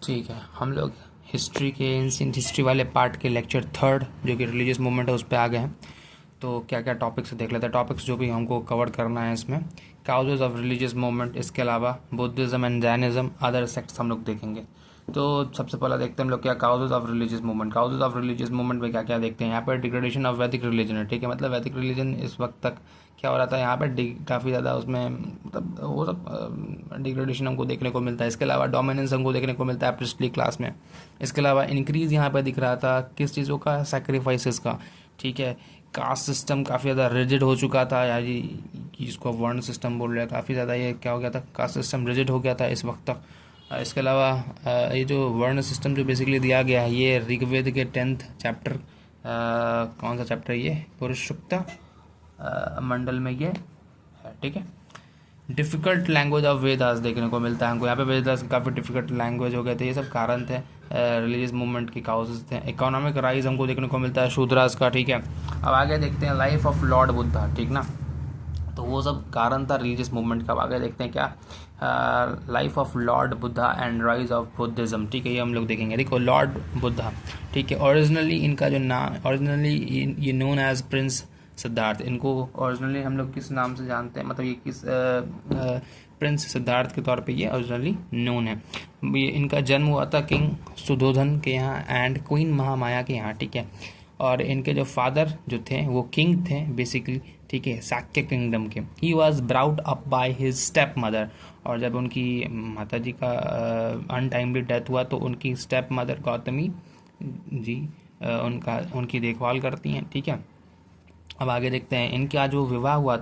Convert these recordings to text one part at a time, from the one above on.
ठीक है, हम लोग हिस्ट्री के एंशिएंट हिस्ट्री वाले पार्ट के लेक्चर थर्ड जो कि रिलीजियस मूवमेंट है उस पर आ गए हैं। तो क्या क्या टॉपिक्स देख लेते हैं। टॉपिक्स जो भी हमको कवर करना है इसमें, काउजेज ऑफ रिलीजियस मूवमेंट, इसके अलावा Buddhism and Jainism, other sects हम लोग देखेंगे। तो सबसे पहला देखते हैं हम लोग क्या causes of religious movement. Causes of religious movement में क्या क्या देखते हैं। यहाँ पर डिग्रेडेशन ऑफ वैदिक रिलीजन है, ठीक है। मतलब वैदिक रिलीजन इस वक्त तक क्या हो रहा था, यहाँ पर काफ़ी ज़्यादा उसमें मतलब वो सब डिग्रेडेशन हमको देखने को मिलता है। इसके अलावा डोमिनेंस हमको देखने को मिलता है प्रिस्टली क्लास में। इसके अलावा इंक्रीज़ यहाँ पर दिख रहा था किस चीज़ों का, सैक्रिफाइसेस का, ठीक है। कास्ट सिस्टम काफ़ी ज़्यादा रिजिड हो चुका था, या जिसको वर्ण सिस्टम बोल रहे हैं, काफ़ी ज़्यादा ये क्या हो गया था, कास्ट सिस्टम रिजिड हो गया था इस वक्त तक। इसके अलावा ये जो वर्ण सिस्टम जो बेसिकली दिया गया है, ये ऋग्वेद के 10th चैप्टर, कौन सा चैप्टर है ये, पुरुष सूक्त मंडल में ये है, ठीक है। डिफ़िकल्ट लैंग्वेज ऑफ वेदास देखने को मिलता है हमको यहाँ पे। वेदास काफ़ी डिफ़िकल्ट लैंग्वेज हो गए थे, ये सब कारण थे, रिलीजियस मूवमेंट के काउजेस थे। इकोनॉमिक राइज हमको देखने को मिलता है शूद्रास का, ठीक है। अब आगे देखते हैं लाइफ ऑफ लॉर्ड बुद्धा, ठीक ना। तो वो सब कारण था रिलीजियस मूवमेंट का। अब आगे देखते हैं क्या, life of Lord Buddha and rise of Buddhism, ठीक है। ये हम लोग देखेंगे। देखो लॉर्ड बुद्धा, ठीक है, ओरिजिनली इनका जो नाम, ओरिजिनली ये नोन एज प्रिंस सिद्धार्थ। इनको ओरिजिनली हम लोग किस नाम से जानते हैं, मतलब ये किस प्रिंस सिद्धार्थ के तौर पे ये ओरिजिनली नोन है। ये इनका जन्म हुआ था किंग सुधोधन के यहाँ एंड क्वीन महामाया के यहाँ, ठीक है। और इनके जो फादर जो थे वो किंग थे बेसिकली, ठीक है, शाक्य किंगडम के। He was brought up by his step mother. और जब उनकी माता जी का अनटाइमली डेथ हुआ तो उनकी स्टेप मदर गौतमी जी उनकी देखभाल करती हैं, ठीक है। अब आगे देखते हैं इनका जो विवाह हुआ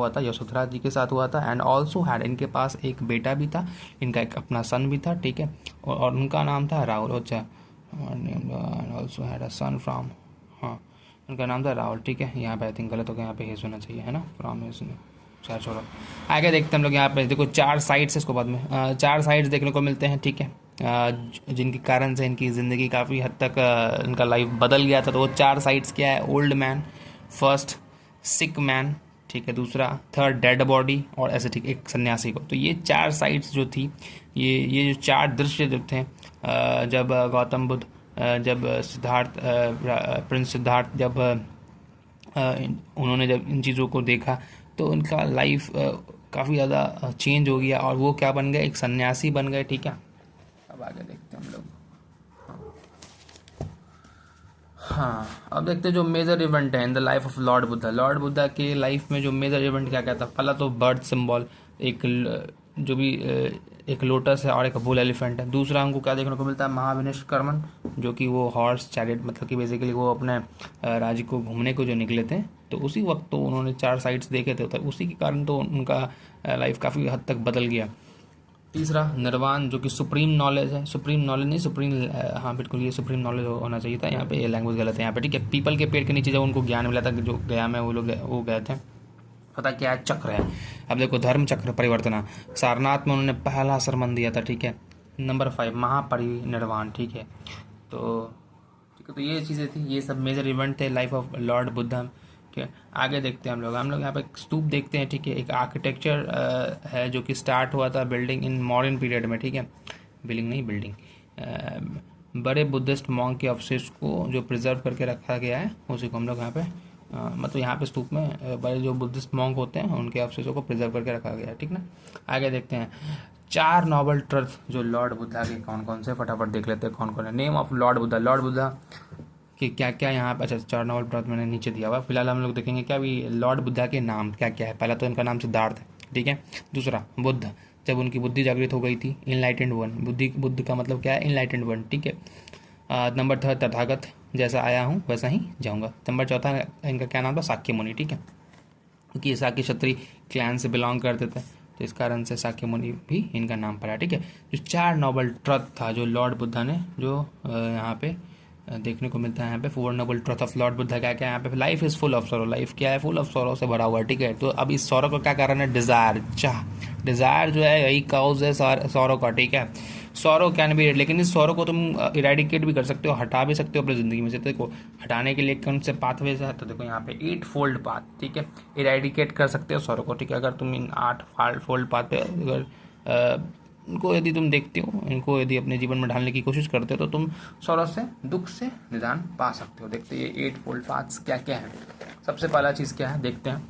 था यशोधरा जी के साथ हुआ था। एंड ऑल्सो हैड, इनके पास एक बेटा भी था, इनका एक अपना सन भी था, ठीक है। और उनका नाम था राहुल। अच्छा, also had a son from, हाँ उनका नाम था राहुल, ठीक है। यहाँ पे आई थिंक गलत हो गया, यहाँ पे हेज होना चाहिए, है ना, फ्रॉम हेज। चार छोड़ो, आगे देखते हैं हम लोग। यहाँ पे देखो 4 साइड्स, इसको बाद में 4 साइड्स देखने को मिलते हैं, ठीक है, जिनके कारण से इनकी ज़िंदगी काफ़ी हद तक इनका लाइफ बदल गया था। तो वो 4 साइड्स क्या है, ओल्ड मैन, फर्स्ट सिक मैन, ठीक है, दूसरा थर्ड डेड बॉडी, और ऐसे ठीक एक सन्यासी को। तो ये 4 साइड्स जो थी, ये जो 4 दृश्य जो थे, जब गौतम बुद्ध, जब सिद्धार्थ, प्रिंस सिद्धार्थ, जब उन्होंने जब इन चीज़ों को देखा तो उनका लाइफ काफ़ी ज़्यादा चेंज हो गया और वो क्या बन गए, एक सन्यासी बन गए, ठीक है। अब आगे देखते हैं हम लोग। हाँ, अब देखते हैं जो मेजर इवेंट है in the life of Lord Buddha. Lord Buddha के लाइफ में जो मेजर इवेंट क्या क्या था। पहला तो बर्थ सिंबल, जो भी एक लोटस है और एक बुल एलिफेंट है। दूसरा हमको क्या देखने को मिलता है, महाविनिष्क्रमण, जो कि वो हॉर्स चैरिट, मतलब कि बेसिकली वो अपने राज्य को घूमने को जो निकले थे, तो उसी वक्त तो उन्होंने 4 साइट्स देखे थे, तो उसी के कारण तो उनका लाइफ काफ़ी हद तक बदल गया। तीसरा निर्वाण, जो कि सुप्रीम नॉलेज है, सुप्रीम नॉलेज नहीं, सुप्रीम, हाँ बिल्कुल ये सुप्रीम नॉलेज होना चाहिए था, यहाँ पे ये लैंग्वेज गलत है यहाँ पे, ठीक है। पीपल के पेड़ के नीचे जब उनको ज्ञान मिला था, जो गया में वो लोग वो गए थे, पता क्या चक्र है। अब देखो धर्म चक्र परिवर्तना, सारनाथ में उन्होंने पहला सरमन दिया था, ठीक है। नंबर 5 महापरिनिर्वाण, ठीक है। तो ये चीज़ें थी, ये सब मेजर इवेंट थे लाइफ ऑफ लॉर्ड बुद्धा के। आगे देखते हैं हम लोग यहाँ पे स्तूप देखते हैं, ठीक है। एक आर्किटेक्चर है जो कि स्टार्ट हुआ था बिल्डिंग इन मॉडर्न पीरियड में, ठीक है, बिल्डिंग, बड़े बुद्धिस्ट मॉन्क के अवशेष को जो प्रिजर्व करके रखा गया है, उसी को हम लोग यहाँ पे मतलब यहाँ पे स्तूप में बड़े जो बुद्धिस्ट मॉन्क होते हैं उनके अवशेषों को प्रिजर्व करके रखा गया है, ठीक ना। आगे देखते हैं 4 नोबल ट्रुथ जो लॉर्ड बुद्धा के कौन कौन से, फटाफट देख लेते हैं कौन कौन है। नेम ऑफ लॉर्ड बुद्धा कि क्या क्या यहाँ पे, अच्छा 4 नोबल ट्रुथ मैंने नीचे दिया हुआ। फिलहाल हम लोग देखेंगे क्या भी लॉर्ड बुद्धा के नाम क्या क्या है। पहला तो इनका नाम सिद्धार्थ है, ठीक है। दूसरा बुद्ध, जब उनकी बुद्धि जागृत हो गई थी, इनलाइटेंड वन, बुद्ध का मतलब क्या है, इनलाइटेंड वन, ठीक है। नंबर 3 तथागत, जैसा आया हूँ वैसा ही जाऊँगा। नंबर 4 इनका क्या नाम था, शाक्य मुनि, ठीक है, क्योंकि ये शाक्य क्षत्रिय क्लैन से बिलोंग करते थे, तो इस कारण से शाक्य मुनि भी इनका नाम पड़ा, ठीक है। जो 4 नोबल ट्रुथ था जो लॉर्ड बुद्धा ने, जो यहाँ पे देखने को मिलता है। यहाँ पे 4 noble truth of Lord Buddha क्या क्या है यहाँ पे। Life is full of sorrow, life क्या है, फुल ऑफ सॉरो से भरा हुआ है, ठीक है। तो अब इस सॉरो का क्या कारण है, डिज़ायर, चाह, डिज़ायर जो है यही काउज है सॉरो का, ठीक है। सॉरो कैन बी, लेकिन इस सॉरो को तुम इरेडिकेट भी कर सकते हो, हटा भी सकते हो अपनी ज़िंदगी में से। देखो हटाने के लिए कौन से पाथवेज है, तो देखो यहाँ पे 8 फोल्ड पाथ, ठीक है। इरेडिकेट कर सकते हो सॉरो को, ठीक है। अगर तुम इन 8 फोल्ड पाथ पे अगर इनको यदि तुम देखते हो, इनको यदि अपने जीवन में ढालने की कोशिश करते हो तो तुम सौरभ से दुख से निदान पा सकते हो। देखते हैं ये 8 फोल्ड पाथ्स क्या क्या है। सबसे पहला चीज़ क्या है देखते हैं,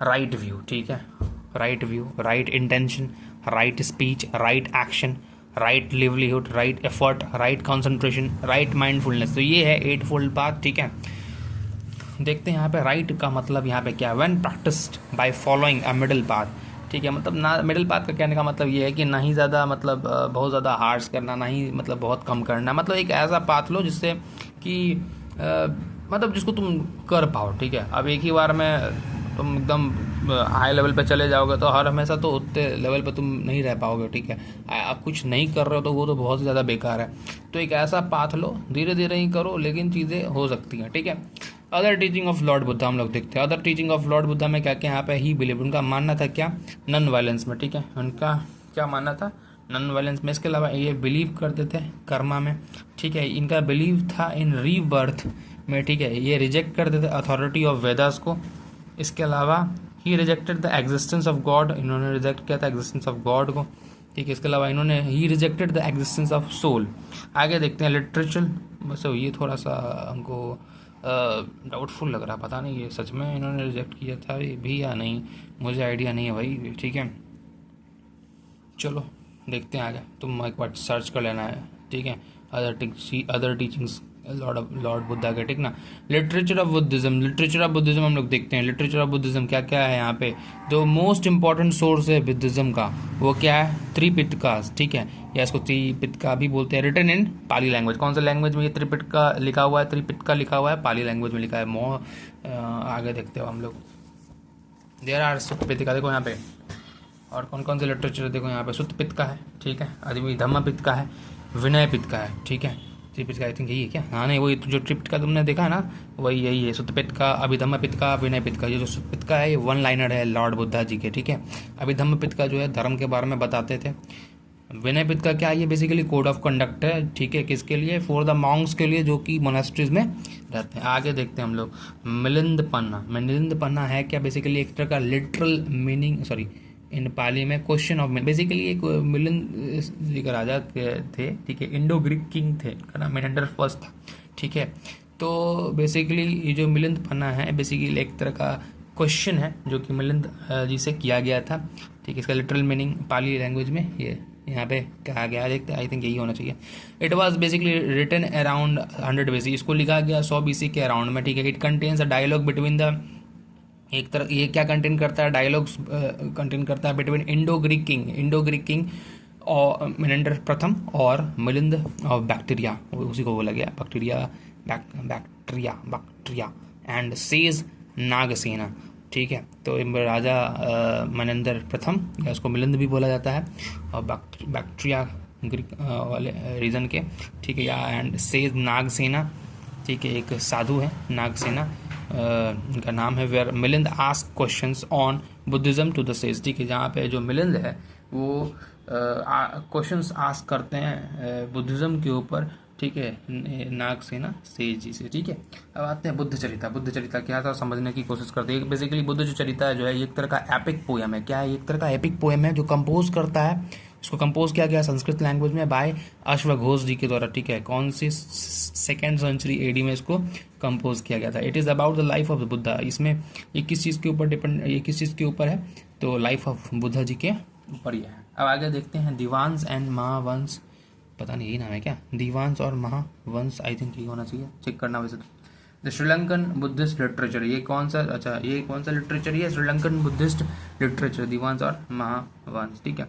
राइट व्यू। ठीक है, right view, right intention, right speech, right action, right livelihood, right effort, right concentration, right mindfulness. तो ये है 8 फोल्ड पाथ। ठीक है, देखते हैं यहाँ पे राइट का मतलब यहाँ पे क्या है, when practised by following a middle path. ठीक है, मतलब ना मिडिल पाथ का कहने का मतलब ये है कि ना ही ज़्यादा मतलब बहुत ज़्यादा हार्श करना, ना ही मतलब बहुत कम करना, मतलब एक ऐसा पाथ लो जिससे कि मतलब जिसको तुम कर पाओ। ठीक है, अब एक ही बार में तुम एकदम हाई लेवल पे चले जाओगे तो हर हमेशा तो उतने लेवल पे तुम नहीं रह पाओगे। ठीक है, आप कुछ नहीं कर रहे हो तो वो तो बहुत ज़्यादा बेकार है। तो एक ऐसा पाथ लो, धीरे धीरे ही करो लेकिन चीज़ें हो सकती हैं। ठीक है, other teaching of Lord Buddha हम लोग देखते हैं। Other teaching of Lord Buddha में क्या क्या यहाँ पे ही बिलीव, उनका मानना था क्या, नॉन वायलेंस में। ठीक है, उनका क्या मानना था, नॉन वायलेंस में। इसके अलावा ये बिलीव करते थे कर्मा में। ठीक है, इनका बिलीव था इन रीबर्थ में। ठीक है, ये रिजेक्ट करते थे अथॉरिटी ऑफ वेदास को। इसके अलावा he rejected the existence of God, इन्होंने रिजेक्ट किया था एग्जिस्टेंस ऑफ गॉड को। ठीक है, इसके अलावा इन्होंने he rejected the existence of soul. आगे देखते हैं लिटरेचर। बस ये थोड़ा सा हमको डाउटफुल लग रहा, पता नहीं ये सच में इन्होंने रिजेक्ट किया था भी या नहीं, मुझे आइडिया नहीं है भाई। ठीक है, चलो देखते हैं आगे, तुम एक बार सर्च कर लेना है। ठीक है, अदर टीचिंग्स लॉर्ड बुद्धा के। ठीक ना, literature of Buddhism. Literature of Buddhism हम लोग देखते हैं। लिटरेचर ऑफ बुद्धिज्म क्या क्या है यहाँ पे, जो मोस्ट इंपॉर्टेंट सोर्स है बुद्धिज्म का वो क्या है, त्रिपिटका। ठीक है, या इसको त्रिपिटका भी बोलते हैं। Written in Pali language. कौन सा लैंग्वेज में ये त्रिपिटका लिखा हुआ है, त्रिपिटका लिखा हुआ है, पाली लैंग्वेज में लिखा है। आगे देखते हो हम लोग, देयर आर सुत्त पिटका, देखो यहाँ पे और कौन कौन से लिटरेचर देखो यहाँ पे, सुत्त पिटका है। ठीक है, अदमी धम्म पिटका है, विनय पिटका है। ठीक है, त्रिपिटका आई थिंक यही है क्या, हाँ नहीं वही जो त्रिपिटका तुमने देखा है ना वही यही है, सुत्त पिटका, अभिधम्म पिटका, विनय पिटका। ये जो सुत्त पिटका है ये वन लाइनर है लॉर्ड बुद्धा जी के। ठीक है, अभिधम्म पिटका जो है धर्म के बारे में बताते थे। विनय पिटका क्या है, ये बेसिकली कोड ऑफ कंडक्ट है। ठीक है, किसके लिए, फॉर द मॉन्क्स के लिए जो कि मोनास्ट्रीज में रहते हैं। आगे देखते हैं हम लोग, मिलिंद पन्ना। मिलिंद पन्ना है क्या, बेसिकली एक तरह का लिटरल मीनिंग, सॉरी इन पाली में क्वेश्चन ऑफ, बेसिकली एक मिलिंद जी का राजा थे। ठीक है, इंडो ग्रीक किंग थे, का नाम मेनेंडर फर्स्ट था। ठीक है, तो बेसिकली ये जो मिलिंद पन्ना है बेसिकली एक तरह का क्वेश्चन है जो कि मिलिंद जी से किया गया था। ठीक है, इसका लिटरल मीनिंग पाली लैंग्वेज में ये यहाँ पे कहा गया, देखते आई थिंक यही होना चाहिए। It was basically written around 100 BC, इसको लिखा गया 100 BC के अराउंड में। ठीक है, it contains a dialogue between the, एक तरह ये क्या कंटेन करता है, डायलॉग्स कंटेन करता है बिटवीन इंडो ग्रीक किंग और मेनेंडर प्रथम और मिलिंद ऑफ बैक्टीरिया, उसी को बोला गया बैक्टीरिया एंड सेज नागसेना। ठीक है, तो राजा मनेंद्र प्रथम या उसको मिलिंद भी बोला जाता है, और बैक्टीरिया ग्रीक वाले रीजन के। ठीक है, या एंड सेज नागसेना। ठीक है, एक साधु है नागसेना, इनका नाम है, where Milinda ask questions on Buddhism to the sage. ठीक है, जहाँ पे जो मिलिंद है वो क्वेश्चंस आस्क करते हैं बुद्धिज्म के ऊपर। ठीक है, नागसेना सेज जी से। ठीक है, अब आते हैं बुद्ध चरिता। बुद्ध चरिता क्या था समझने की कोशिश करते हैं। बेसिकली बुद्ध जो चरिता जो है ये एक तरह का एपिक पोएम है। क्या है, एक तरह का एपिक पोएम है जो कंपोज करता है, इसको कंपोज किया गया संस्कृत लैंग्वेज में बाय अश्वघोष जी के द्वारा। ठीक है, कौन सी 2nd सेंचुरी AD में इसको कंपोज किया गया था। It is about the life of Buddha. इसमें ये किस चीज़ के ऊपर डिपेंड, ये किस चीज़ के ऊपर है, तो लाइफ ऑफ बुद्धा जी के ऊपर ही है। अब आगे देखते हैं दीवांश एंड महावंश, पता नहीं यही नाम है क्या, दीवांश और महावंश, आई थिंक यही होना चाहिए, चेक करना वैसे तो। द श्रीलंकन बुद्धिस्ट लिटरेचर, ये कौन सा, अच्छा ये कौन सा लिटरेचर, ये श्रीलंकन बुद्धिस्ट लिटरेचर, दीवांश और महावंश। ठीक है,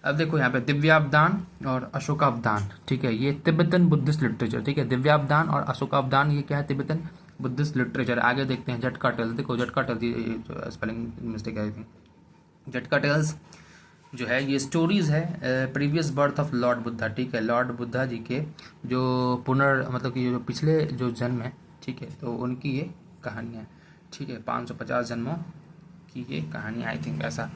अब देखो यहाँ पे दिव्यावदान और अशोकावदान। ठीक है, ये तिब्बतन बुद्धिस्ट लिटरेचर। ठीक है, दिव्यावदान और अशोकावदान ये क्या है, तिब्बतन बुद्धिस्ट लिटरेचर। आगे देखते हैं झटका टेल्स। देखो झटका टेल्स, स्पेलिंग मिस्टेक है आई थिंक। झटका टेल्स जो है ये स्टोरीज है previous birth of Lord Buddha. ठीक है, लॉर्ड बुद्धा जी के जो मतलब कि जो पिछले जो जन्म है, ठीक है, तो उनकी ये कहानियाँ। ठीक है, 550 जन्मों की ये कहानी, आई थिंक ऐसा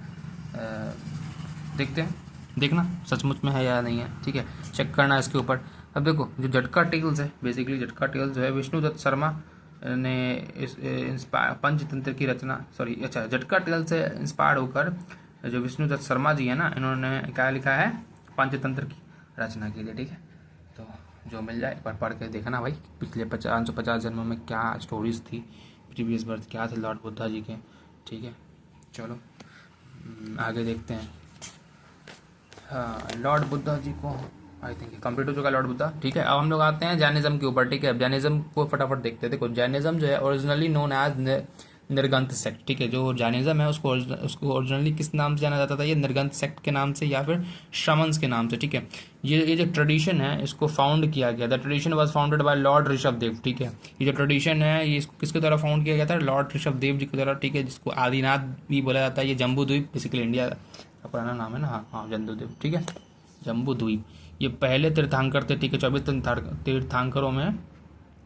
देखते हैं, देखना सचमुच में है या नहीं है। ठीक है, चेक करना इसके ऊपर। अब देखो जो झटका टेल्स है, बेसिकली झटका टेल्स जो है विष्णुदत्त शर्मा ने पंचतंत्र की रचना, सॉरी अच्छा झटका टेल्स से इंस्पायर होकर जो विष्णु दत्त शर्मा जी है ना, इन्होंने क्या लिखा है, पंचतंत्र की रचना की है। ठीक है, तो जो मिल जाए एक बार पढ़ के देखना भाई, पिछले 550 जन्मों में क्या स्टोरीज थी, प्रीवियस बर्थ क्या थे लॉर्ड बुद्धा जी के। ठीक है, चलो आगे देखते हैं। हाँ, लॉर्ड बुद्धा जी को आई थिंक कंप्लीट हो चुका लॉर्ड बुद्धा। ठीक है, अब हम लोग आते हैं जैनिज्म के ऊपर। ठीक है, अब जैनिज्म को फटाफट देखते हैं। देखो, जैनिज्म जो है ओरिजिनली नोन एज निर्गंत सेक्ट। ठीक है, जो जैनिज्म है उसको ओरिजिनली किस नाम से जाना जाता था, ये निर्गंत सेक्ट के नाम से या फिर श्रमन्स के नाम से। ठीक है, ये जो ट्रेडिशन है इसको फाउंड किया गया, the tradition was founded by Lord Rishabh Dev. ठीक है, ये जो ट्रेडिशन है ये इसको किसके द्वारा फाउंड किया गया था, लॉर्ड ऋषभ देव जी के द्वारा। ठीक है, जिसको आदिनाथ भी बोला जाता है। ये जम्बू द्वीप बेसिकली इंडिया का पुराना नाम है ना। हाँ, जम्बू द्वीप। ठीक है, जम्बू द्वीप ये पहले तीर्थांकर थे। ठीक है, 24 तीर्थांकरों में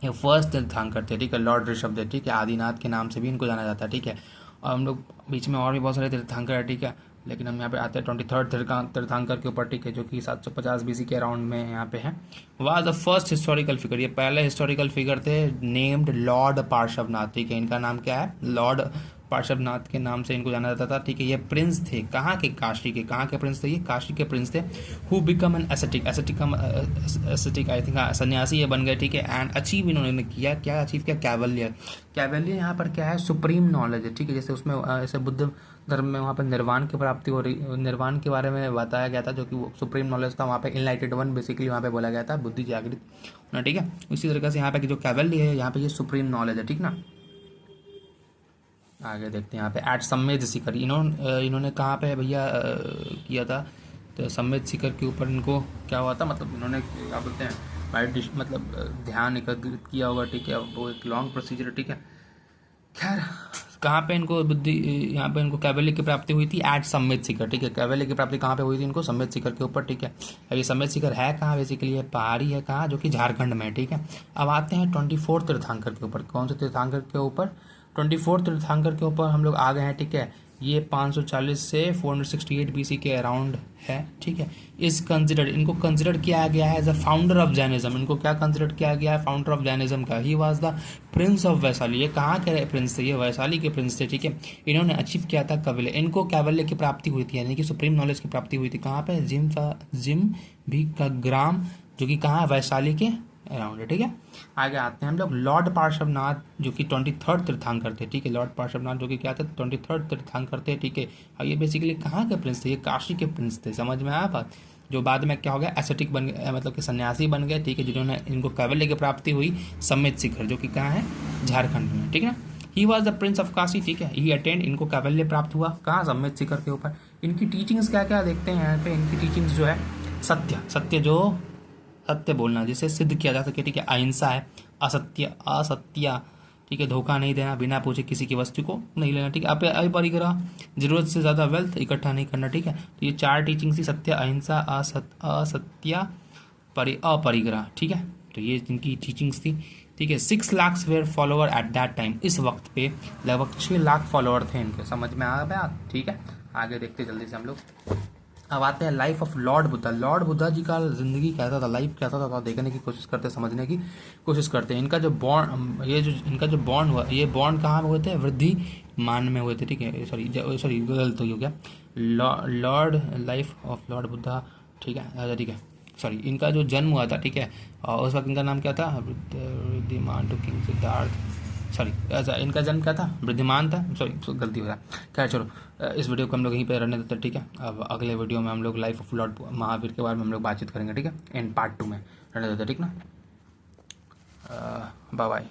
ये फर्स्ट तीर्थांकर थे। ठीक है, लॉर्ड ऋषभ देव। ठीक है, आदिनाथ के नाम से भी इनको जाना जाता है। ठीक है, और हम लोग बीच में और भी बहुत सारे तीर्थांकर है। ठीक है, लेकिन हम यहाँ पे आते हैं 23rd तीर्थांकर के ऊपर। ठीक है, जो कि 750 BC के अराउंड में यहाँ पे है। Was the first historical figure, ये पहले हिस्टोरिकल फिगर थे नेम्ड लॉर्ड पार्श्वनाथ। ठीक है, इनका नाम क्या है, लॉर्ड पार्श्वनाथ के नाम से इनको जाना जाता था। ठीक है, ये प्रिंस थे, कहाँ के, काशी के। कहाँ के प्रिंस थे, ये काशी के प्रिंस थे। Who become an ascetic, ascetic I think सन्यासी ये बन गए। ठीक है, एंड अचीव इन्होंने किया, क्या अचीव किया, कैवलियर। कैवलियर यहाँ पर क्या है, सुप्रीम नॉलेज है। ठीक है, जैसे उसमें ऐसे बुद्ध धर्म में वहाँ पर निर्वाण की प्राप्ति हो रही, निर्वाण के बारे में बताया गया था, जो कि वो सुप्रीम नॉलेज था। वहाँ पे इनलाइटेड वन बेसिकली वहाँ पे बोला गया था, बुद्धि जागृत ना। ठीक है, इसी तरीके से यहाँ पे जो कैवलियर है, यहाँ पे ये सुप्रीम नॉलेज है। ठीक ना, आगे देखते हैं। यहाँ पे एट सम्मेद शिखर, इन्होंने कहाँ पे भैया किया था, तो सम्मेद शिखर के ऊपर इनको क्या हुआ था, मतलब इन्होंने क्या बोलते हैं मतलब ध्यान एकत्रित किया होगा। ठीक है, वो एक लॉन्ग प्रोसीजर। ठीक है, खैर कहाँ पे इनको बुद्धि, यहाँ पे इनको कैवल्य की प्राप्ति हुई थी एट सम्मेद शिखर। ठीक है, कैवल्य की प्राप्ति कहाँ पे हुई थी इनको, सम्मेद शिखर के ऊपर। ठीक है, अब ये सम्मेद शिखर है कहाँ, बेसिकली ये पहाड़ी है कहाँ, जो कि झारखंड में। ठीक है, अब आते हैं 24 तीर्थांकर के ऊपर। कौन से तीर्थांकर के ऊपर, 24 तीर्थांकर के ऊपर हम लोग आ गए हैं। ठीक है, ये 540 से 468 BC के अराउंड है। ठीक है, इस कंसिडर, इनको कंसिडर किया गया है as a founder of Jainism. इनको क्या कंसिडर किया गया है, फाउंडर ऑफ जैनिज्म का। He was the Prince of Vaishali, ये कहाँ के प्रिंस थे, ये वैशाली के प्रिंस थे। ठीक है, इन्होंने अचीव किया था कैवल्य, इनको कैवल्य की प्राप्ति हुई थी, यानी कि सुप्रीम नॉलेज की प्राप्ति हुई थी। कहाँ पे, जिम भी का ग्राम, जो कि कहाँ है, वैशाली के अराउंड है। ठीक है, आगे आते हैं हम लोग लॉर्ड पार्श्वनाथ, जो कि 23rd तीर्थांकर थे। ठीक है, लॉर्ड पार्श्वनाथ जो कि क्या थे, 23rd तीर्थांकर थे। ठीक है, और ये बेसिकली कहाँ के प्रिंस थे, ये काशी के प्रिंस थे। समझ में आया बात, जो बाद में क्या हो गया, एसेटिक बन गए, मतलब कि सन्यासी बन गए। ठीक है, जिन्होंने इनको कैवल्य की प्राप्ति हुई सम्मेद शिखर, जो कि कहाँ है, झारखंड में। ठीक है ना, he was the Prince of Kashi. ठीक है, ही अटेंड, इनको कैवल्य प्राप्त हुआ कहाँ, सम्मेद शिखर के ऊपर। इनकी टीचिंग्स क्या क्या देखते हैं यहाँ पे, इनकी टीचिंग्स जो है सत्य जो सत्य बोलना, जिसे सिद्ध किया जा सके। ठीक है, अहिंसा है, असत्य। ठीक है, धोखा नहीं देना, बिना पूछे किसी की वस्तु को नहीं लेना। ठीक है, अपरिग्रह, जरूरत से ज़्यादा वेल्थ इकट्ठा नहीं करना। ठीक है, तो ये 4 टीचिंग्स थी, सत्य, अहिंसा, असत्य, अपरिग्रह। ठीक है, तो ये इनकी टीचिंग्स थी। ठीक है, 6 lakh were follower at that time, इस वक्त पे लगभग 6 लाख फॉलोअर थे इनके। समझ में आ गया। ठीक है, आगे देखते जल्दी से हम लोग। अब आते हैं life of Lord Buddha. Lord Buddha ji का जिंदगी कैसा था, लाइफ कैसा था, देखने की कोशिश करते हैं, समझने की कोशिश करते हैं। इनका जो बॉन्ड, इनका जो बॉन्ड हुआ, ये बॉन्ड कहाँ में हुए थे, वृद्धिमान में हुए थे। ठीक है, सॉरी गलत हो गया, Lord life of Lord Buddha. ठीक है, अच्छा ठीक है, सॉरी, इनका जो जन्म हुआ था। ठीक है, और उस वक्त इनका नाम क्या था, Vardhaman to king Siddhartha, sorry, अच्छा इनका जन्म क्या था, वृद्धिमान था। सॉरी गलती हो रहा है। खैर चलो, इस वीडियो को हम लोग यहीं पे रहने देते हैं। ठीक है, अब अगले वीडियो में हम लोग लाइफ ऑफ लॉर्ड महावीर के बारे में हम लोग बातचीत करेंगे। ठीक है, इन पार्ट 2 में रहने देते हैं। ठीक ना, बाय बाय।